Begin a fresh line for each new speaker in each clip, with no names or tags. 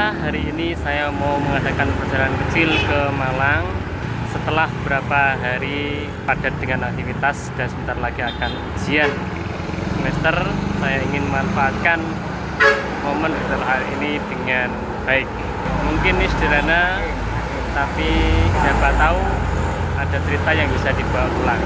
Pemirsa, hari ini saya mau mengadakan perjalanan kecil ke Malang setelah beberapa hari padat dengan aktivitas dan sebentar lagi akan ujian semester. Saya ingin memanfaatkan momen hari ini dengan baik. Mungkin ini sederhana, tapi siapa tahu ada cerita yang bisa dibawa pulang.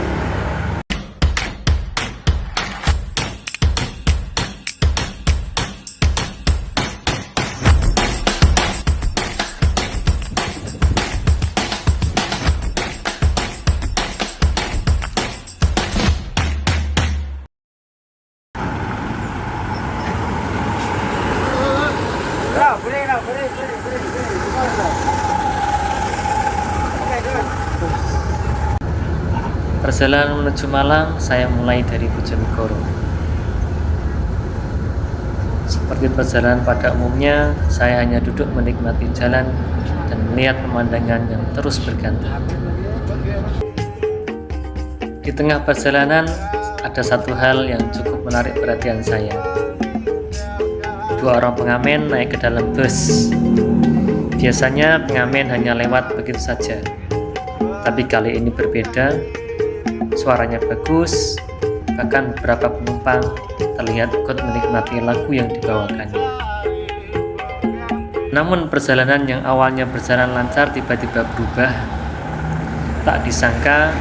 Perjalanan menuju Malang saya mulai dari Bojonegoro. Seperti perjalanan pada umumnya, saya hanya duduk menikmati jalan dan melihat pemandangan yang terus berganti. Di tengah perjalanan ada satu hal yang cukup menarik perhatian saya. Dua orang pengamen naik ke dalam bus. Biasanya pengamen hanya lewat begitu saja, tapi kali ini berbeda. Suaranya bagus, bahkan beberapa penumpang terlihat ikut menikmati lagu yang dibawakannya. Namun perjalanan yang awalnya berjalan lancar tiba-tiba berubah. Tak disangka,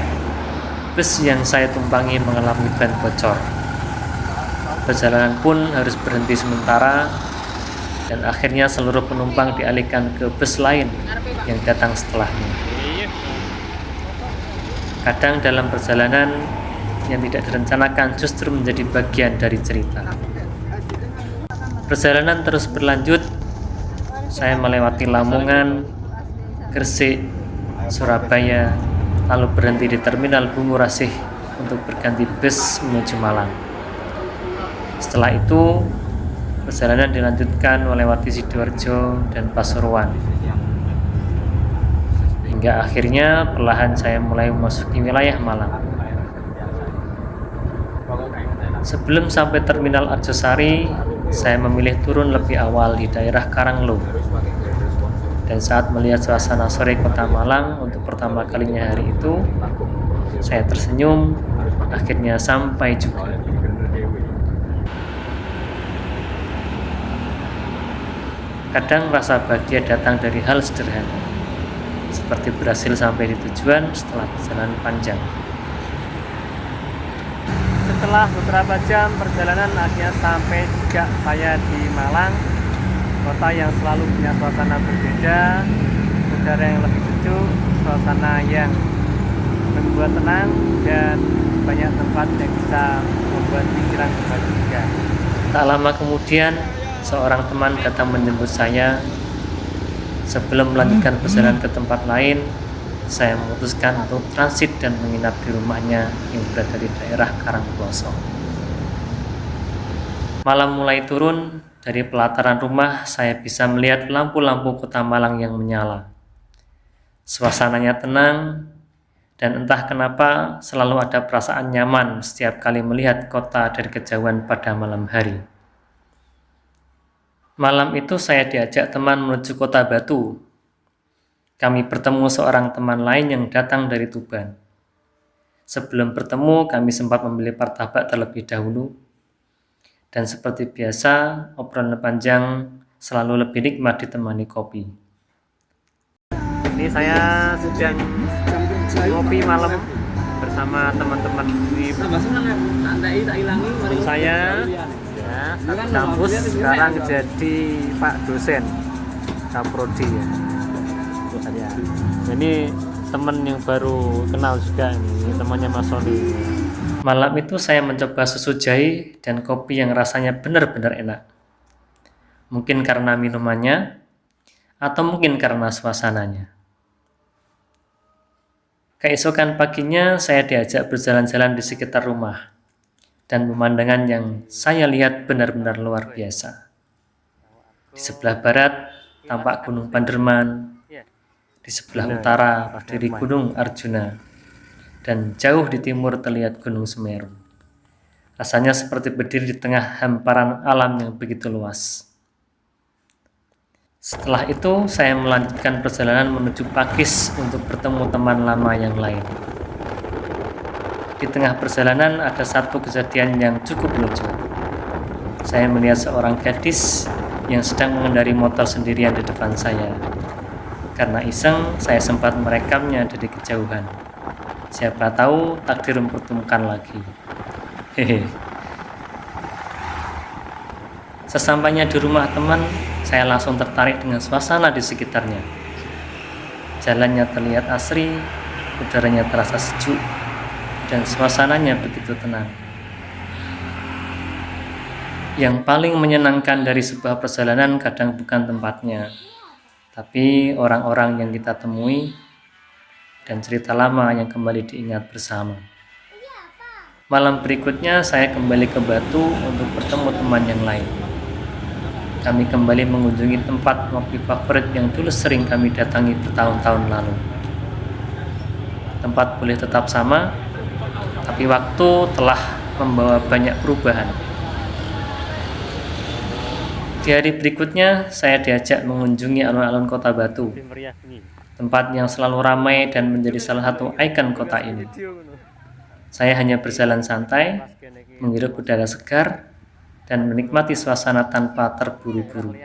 bus yang saya tumpangi mengalami ban bocor. Perjalanan pun harus berhenti sementara dan akhirnya seluruh penumpang dialihkan ke bus lain yang datang setelahnya. Kadang dalam perjalanan yang tidak direncanakan justru menjadi bagian dari cerita. Perjalanan terus berlanjut. Saya melewati Lamongan, Gresik, Surabaya, lalu berhenti di Terminal Bungurasih untuk berganti bus menuju Malang. Setelah itu, perjalanan dilanjutkan melewati Sidoarjo dan Pasuruan. Hingga akhirnya perlahan saya mulai memasuki wilayah Malang. Sebelum sampai Terminal Arjosari, saya memilih turun lebih awal di daerah Karanglo. Dan saat melihat suasana sore kota Malang untuk pertama kalinya hari itu, saya tersenyum, akhirnya sampai juga. Kadang rasa bahagia datang dari hal sederhana, seperti berhasil sampai di tujuan setelah perjalanan panjang. Setelah beberapa jam perjalanan, akhirnya sampai juga saya di Malang, kota yang selalu punya suasana berbeda, udara yang lebih sejuk, suasana yang membuat tenang, dan banyak tempat yang bisa membuat pikiran berbahagia. Tak lama kemudian, seorang teman datang menjemput saya. Sebelum melanjutkan perjalanan ke tempat lain, saya memutuskan untuk transit dan menginap di rumahnya yang berada di daerah Karangploso. Malam mulai turun. Dari pelataran rumah, saya bisa melihat lampu-lampu kota Malang yang menyala. Suasananya tenang, dan entah kenapa selalu ada perasaan nyaman setiap kali melihat kota dari kejauhan pada malam hari. Malam itu saya diajak teman menuju Kota Batu. Kami bertemu seorang teman lain yang datang dari Tuban. Sebelum bertemu, kami sempat membeli martabak terlebih dahulu. Dan seperti biasa, obrolan panjang selalu lebih nikmat ditemani kopi. Ini saya sedang ngopi malam bersama teman-teman di saya. Satu kampus sekarang jadi Pak dosen Kaprodi ya. Ini teman yang baru kenal juga, ini temannya Mas Sony. Malam itu saya mencoba susu jahe dan kopi yang rasanya benar-benar enak. Mungkin karena minumannya, atau mungkin karena suasananya. Keesokan paginya saya diajak berjalan-jalan di sekitar rumah. Dan pemandangan yang saya lihat benar-benar luar biasa. Di sebelah barat tampak Gunung Panderman, di sebelah utara berdiri Gunung Arjuna, dan jauh di timur terlihat Gunung Semeru. Rasanya seperti berdiri di tengah hamparan alam yang begitu luas. Setelah itu saya melanjutkan perjalanan menuju Pakis untuk bertemu teman lama yang lain. Di tengah perjalanan ada satu kejadian yang cukup lucu. Saya melihat seorang gadis yang sedang mengendari motor sendirian di depan saya. Karena iseng, saya sempat merekamnya dari kejauhan. Siapa tahu takdir mempertemukan lagi. Hehe. Sesampainya di rumah teman, saya langsung tertarik dengan suasana di sekitarnya. Jalannya terlihat asri, udaranya terasa sejuk, dan suasananya begitu tenang. Yang paling menyenangkan dari sebuah perjalanan kadang bukan tempatnya, tapi orang-orang yang kita temui dan cerita lama yang kembali diingat bersama. Malam berikutnya saya kembali ke Batu untuk bertemu teman yang lain. Kami kembali mengunjungi tempat ngopi favorit yang dulu sering kami datangi bertahun-tahun lalu. Tempat boleh tetap sama, tapi waktu telah membawa banyak perubahan. Di hari berikutnya, saya diajak mengunjungi alun-alun kota Batu, tempat yang selalu ramai dan menjadi salah satu ikon kota ini. Saya hanya berjalan santai, menghirup udara segar, dan menikmati suasana tanpa terburu-buru.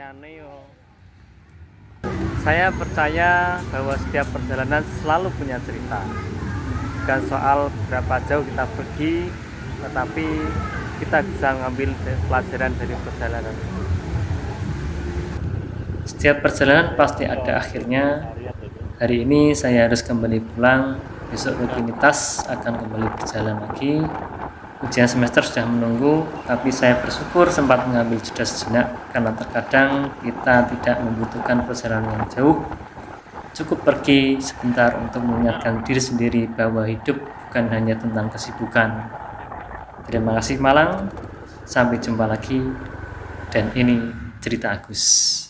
Saya percaya bahwa setiap perjalanan selalu punya cerita. Bukan soal berapa jauh kita pergi, tetapi kita bisa mengambil pelajaran dari perjalanan. Setiap perjalanan pasti ada akhirnya. Hari ini saya harus kembali pulang, besok rutinitas akan kembali berjalan lagi. Ujian semester sudah menunggu, tapi saya bersyukur sempat mengambil jeda sejenak karena terkadang kita tidak membutuhkan perjalanan yang jauh. Cukup pergi sebentar untuk mengingatkan diri sendiri bahwa hidup bukan hanya tentang kesibukan. Terima kasih Malang, sampai jumpa lagi, dan ini cerita Agus.